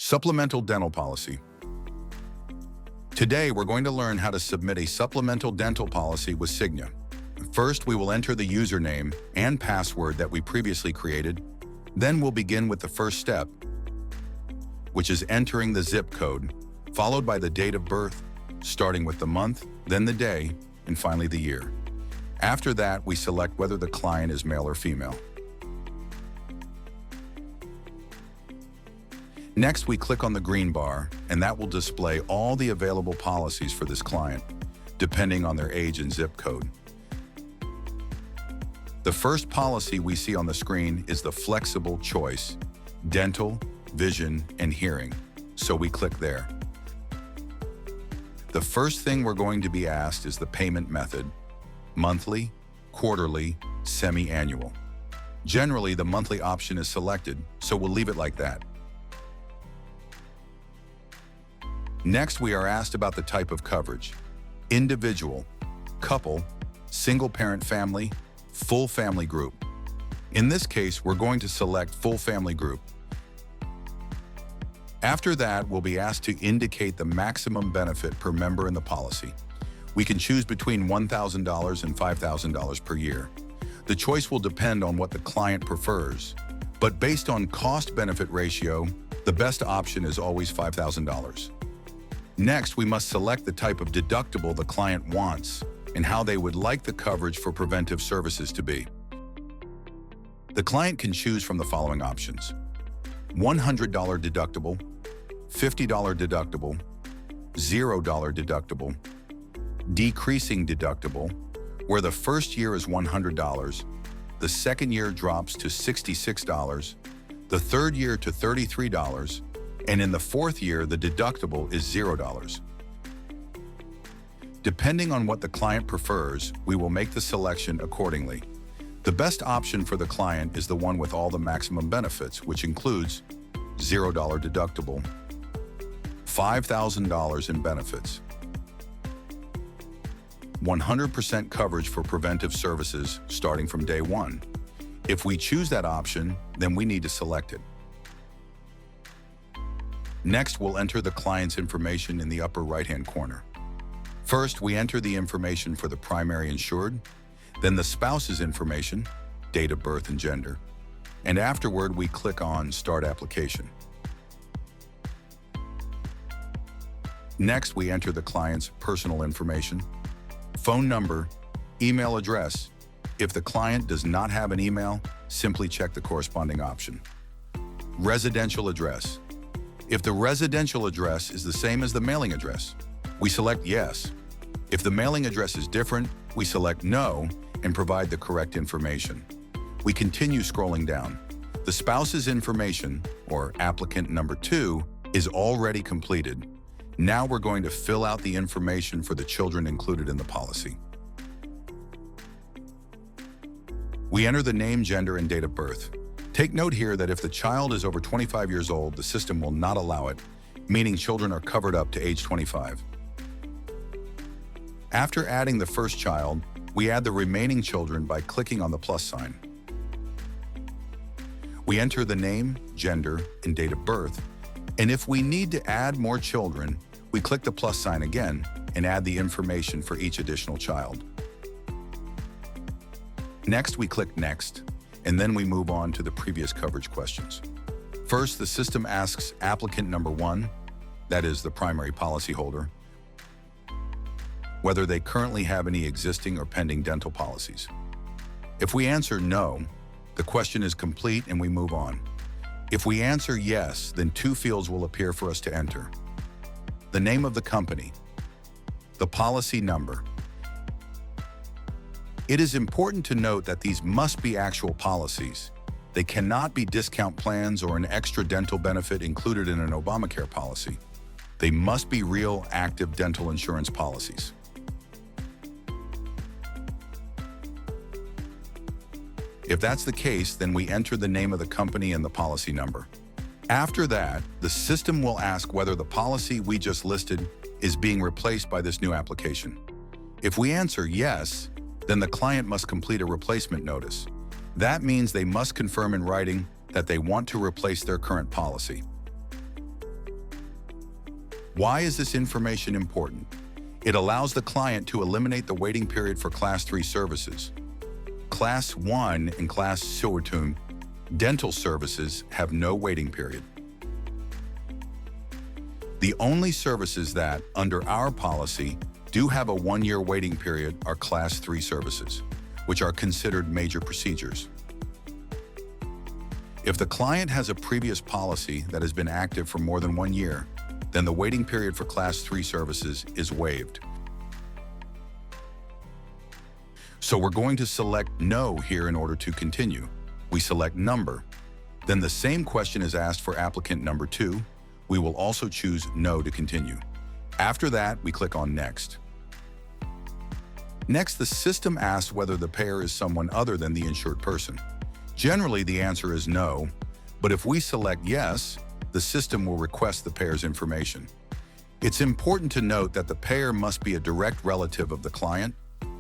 Supplemental dental policy. Today, we're going to learn how to submit a supplemental dental policy with Cigna. First, we will enter the username and password that we previously created. Then we'll begin with the first step, which is entering the zip code, followed by the date of birth, starting with the month, then the day, and finally the year. After that, we select whether the client is male or female. Next, we click on the green bar, and that will display all the available policies for this client, depending on their age and zip code. The first policy we see on the screen is the flexible choice, dental, vision, and hearing, so we click there. The first thing we're going to be asked is the payment method, monthly, quarterly, semi-annual. Generally, the monthly option is selected, so we'll leave it like that. Next, we are asked about the type of coverage: individual, couple, single-parent family, full family group. In this case, we're going to select full family group. After that, we'll be asked to indicate the maximum benefit per member in the policy. We can choose between $1,000 and $5,000 per year. The choice will depend on what the client prefers, but based on cost-benefit ratio, the best option is always $5,000. Next, we must select the type of deductible the client wants and how they would like the coverage for preventive services to be. The client can choose from the following options: $100 deductible, $50 deductible, $0 deductible, decreasing deductible, where the first year is $100, the second year drops to $66, the third year to $33, and in the fourth year, the deductible is $0. Depending on what the client prefers, we will make the selection accordingly. The best option for the client is the one with all the maximum benefits, which includes $0 deductible, $5,000 in benefits, 100% coverage for preventive services starting from day one. If we choose that option, then we need to select it. Next, we'll enter the client's information in the upper right-hand corner. First, we enter the information for the primary insured, then the spouse's information, date of birth and gender, and afterward, we click on Start Application. Next, we enter the client's personal information, phone number, email address. If the client does not have an email, simply check the corresponding option. Residential address. If the residential address is the same as the mailing address, we select Yes. If the mailing address is different, we select No and provide the correct information. We continue scrolling down. The spouse's information, or applicant number 2, is already completed. Now we're going to fill out the information for the children included in the policy. We enter the name, gender, and date of birth. Take note here that if the child is over 25 years old, the system will not allow it, meaning children are covered up to age 25. After adding the first child, we add the remaining children by clicking on the plus sign. We enter the name, gender, and date of birth, and if we need to add more children, we click the plus sign again and add the information for each additional child. Next, we click Next, and then we move on to the previous coverage questions. First, the system asks applicant number 1, that is the primary policyholder, whether they currently have any existing or pending dental policies. If we answer no, the question is complete and we move on. If we answer yes, then 2 fields will appear for us to enter: the name of the company, the policy number. It is important to note that these must be actual policies. They cannot be discount plans or an extra dental benefit included in an Obamacare policy. They must be real, active dental insurance policies. If that's the case, then we enter the name of the company and the policy number. After that, the system will ask whether the policy we just listed is being replaced by this new application. If we answer yes, then the client must complete a replacement notice. That means they must confirm in writing that they want to replace their current policy. Why is this information important? It allows the client to eliminate the waiting period for Class 3 services. Class 1 and Class 2 dental services have no waiting period. The only services that, under our policy, do have a 1-year waiting period are Class 3 services, which are considered major procedures. If the client has a previous policy that has been active for more than 1 year, then the waiting period for Class 3 services is waived. So we're going to select No here in order to continue. We select Number. Then the same question is asked for applicant number 2. We will also choose No to continue. After that, we click on Next. Next, the system asks whether the payer is someone other than the insured person. Generally, the answer is no, but if we select Yes, the system will request the payer's information. It's important to note that the payer must be a direct relative of the client,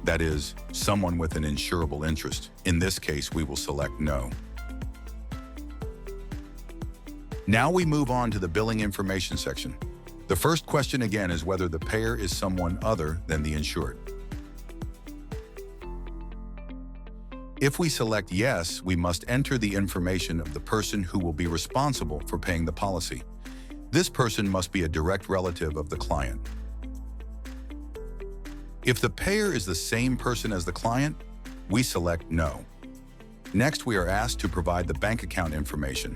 that is, someone with an insurable interest. In this case, we will select No. Now we move on to the billing information section. The first question again is whether the payer is someone other than the insured. If we select Yes, we must enter the information of the person who will be responsible for paying the policy. This person must be a direct relative of the client. If the payer is the same person as the client, we select No. Next, we are asked to provide the bank account information.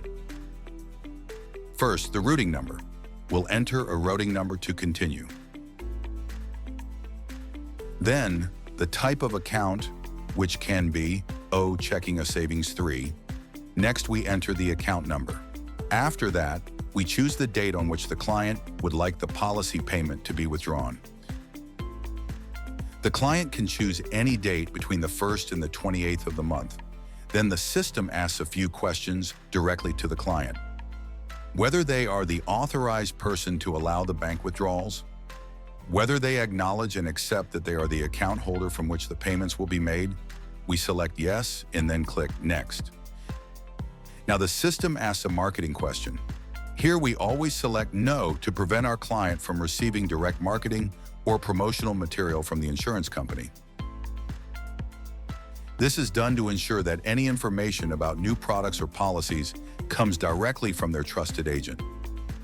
First, the routing number. We'll enter a routing number to continue. Then, the type of account, which can be O checking a savings 3. Next, we enter the account number. After that, we choose the date on which the client would like the policy payment to be withdrawn. The client can choose any date between the 1st and the 28th of the month. Then the system asks a few questions directly to the client. Whether they are the authorized person to allow the bank withdrawals, whether they acknowledge and accept that they are the account holder from which the payments will be made, we select Yes and then click Next. Now the system asks a marketing question. Here we always select No to prevent our client from receiving direct marketing or promotional material from the insurance company. This is done to ensure that any information about new products or policies comes directly from their trusted agent.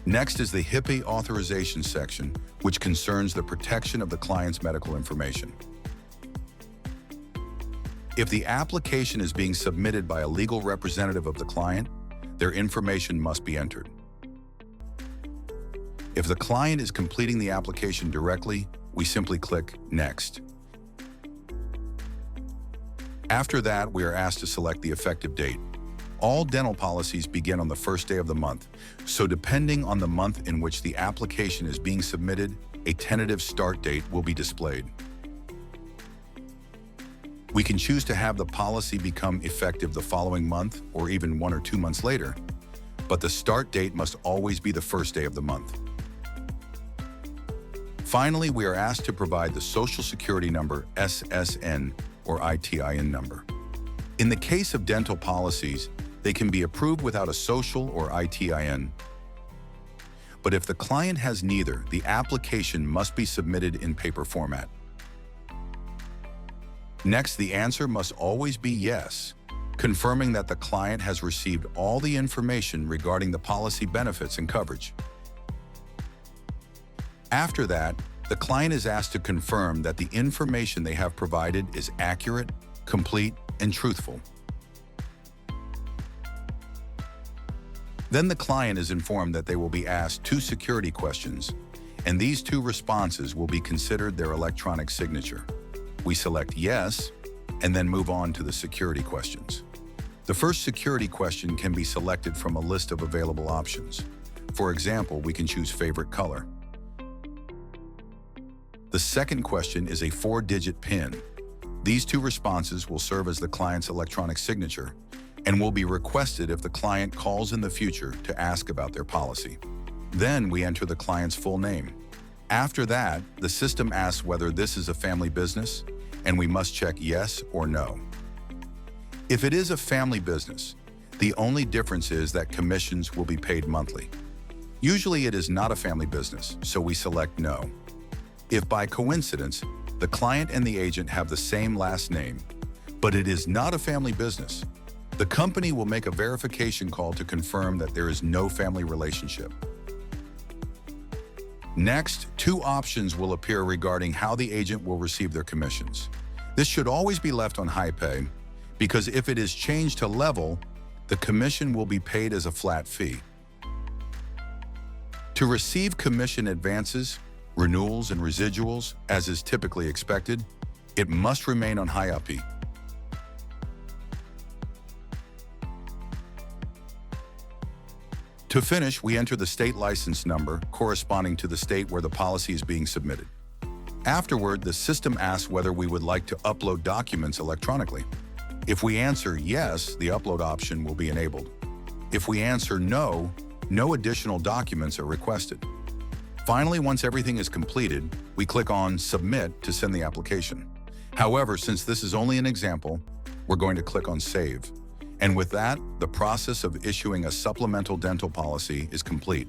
Next is the HIPAA authorization section, which concerns the protection of the client's medical information. If the application is being submitted by a legal representative of the client, their information must be entered. If the client is completing the application directly, we simply click Next. After that, we are asked to select the effective date. All dental policies begin on the first day of the month, so depending on the month in which the application is being submitted, a tentative start date will be displayed. We can choose to have the policy become effective the following month or even 1 or 2 months later, but the start date must always be the first day of the month. Finally, we are asked to provide the Social Security number, SSN, or ITIN number. In the case of dental policies, they can be approved without a social or ITIN. But if the client has neither, the application must be submitted in paper format. Next, the answer must always be Yes, confirming that the client has received all the information regarding the policy benefits and coverage. After that, the client is asked to confirm that the information they have provided is accurate, complete, and truthful. Then the client is informed that they will be asked 2 security questions, and these 2 responses will be considered their electronic signature. We select Yes, and then move on to the security questions. The first security question can be selected from a list of available options. For example, we can choose favorite color. The second question is a 4-digit PIN. These 2 responses will serve as the client's electronic signature and will be requested if the client calls in the future to ask about their policy. Then we enter the client's full name. After that, the system asks whether this is a family business, and we must check Yes or No. If it is a family business, the only difference is that commissions will be paid monthly. Usually it is not a family business, so we select no. If by coincidence, the client and the agent have the same last name, but it is not a family business, the company will make a verification call to confirm that there is no family relationship. Next, two options will appear regarding how the agent will receive their commissions. This should always be left on high pay, because if it is changed to level, the commission will be paid as a flat fee. To receive commission advances, renewals, and residuals, as is typically expected, it must remain on high UPI. To finish, we enter the state license number corresponding to the state where the policy is being submitted. Afterward, the system asks whether we would like to upload documents electronically. If we answer yes, the upload option will be enabled. If we answer no, no additional documents are requested. Finally, once everything is completed, we click on Submit to send the application. However, since this is only an example, we're going to click on Save. And with that, the process of issuing a supplemental dental policy is complete.